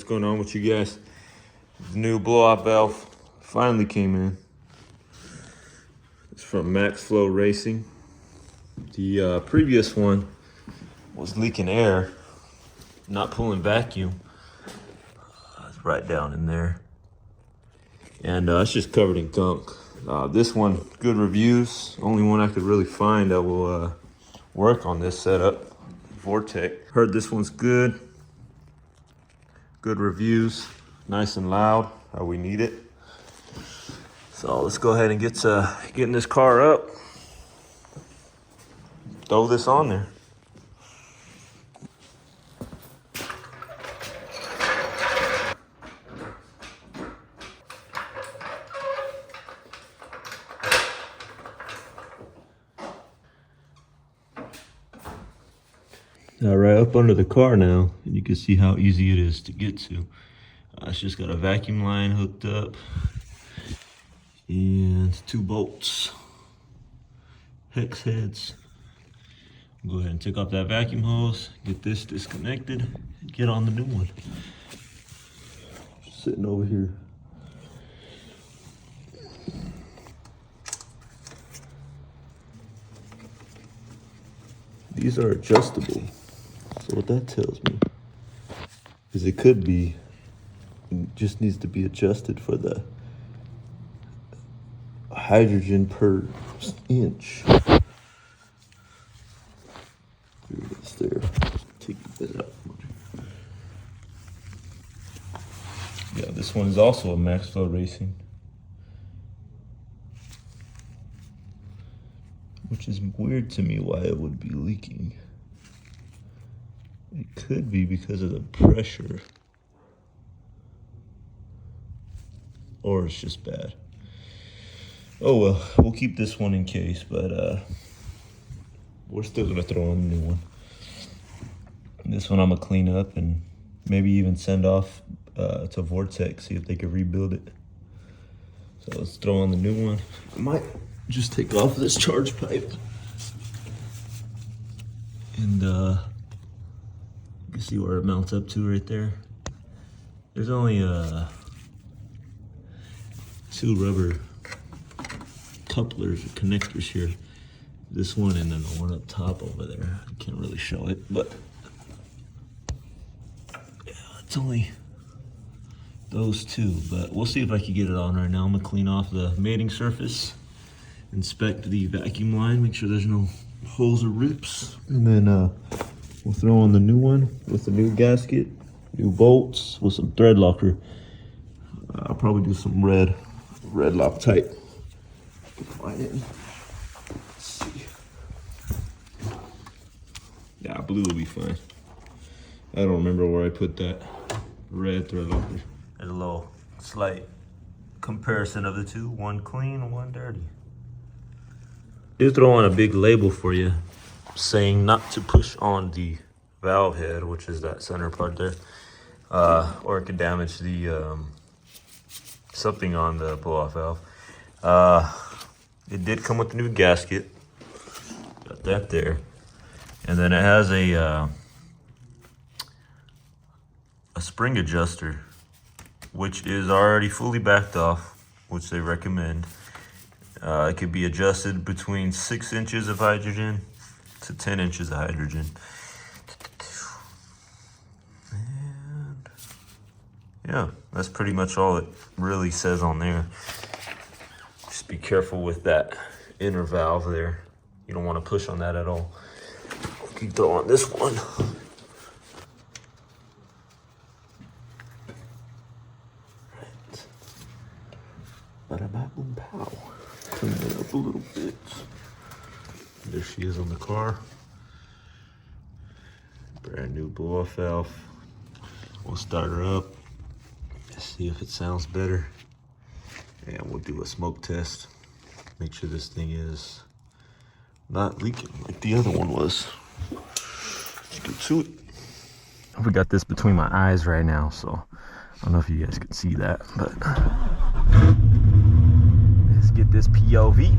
going on with you guys? The new blow-off valve finally came in. It's from Max Flow Racing. The previous one was leaking air, not pulling vacuum. It's right down in there. And it's just covered in gunk. This one, good reviews. Only one I could really find that will work on this setup. VorTech. Heard this one's good. Good reviews. Nice and loud, how we need it. So let's go ahead and get to getting this car up. Throw this on there. Right up under the car now, and you can see how easy it is to get to. It's just got a vacuum line hooked up and 2 bolts, hex heads. Go ahead and take off that vacuum hose, get this disconnected, and get on the new one. Just sitting over here. These are adjustable. So what that tells me is it could be, it just needs to be adjusted for the hydrogen per inch. There it is there. Take this out. Yeah, this one is also a Max Flow Racing, which is weird to me why it would be leaking. It could be because of the pressure, or it's just bad. Oh well, we'll keep this one in case, but we're still gonna throw on a new one. This one I'm gonna clean up and maybe even send off to VorTech, see if they can rebuild it. So let's throw on the new one. I might just take off this charge pipe and you can see where it mounts up to right there. There's only 2 rubber couplers or connectors here. This one and then the one up top over there. I can't really show it, but yeah, it's only those 2. But we'll see if I can get it on right now. I'm gonna clean off the mating surface, inspect the vacuum line, make sure there's no holes or rips, and then we'll throw on the new one with the new gasket, new bolts with some thread locker. I'll probably do some red Loctite. Find it. Let's see. Yeah, blue will be fine. I don't remember where I put that red thread locker. There's a little slight comparison of the 2. One clean, one dirty. They throw on a big label for you saying not to push on the valve head, which is that center part there, or it could damage the something on the blow-off valve. It did come with a new gasket, got that there, and then it has a spring adjuster, which is already fully backed off, which they recommend. It could be adjusted between 6 inches of hydrogen to 10 inches of hydrogen. And yeah, that's pretty much all it really says on there. Just be careful with that inner valve there. You don't want to push on that at all. Keep throwing this one. Right. Bada boom pow. Clean it up a little bit. There she is on the car. Brand new blow-off valve. We'll start her up, see if it sounds better, and we'll do a smoke test. Make sure this thing is not leaking like the other one was. Let's get to it. We got this between my eyes right now, so I don't know if you guys can see that, but let's get this POV.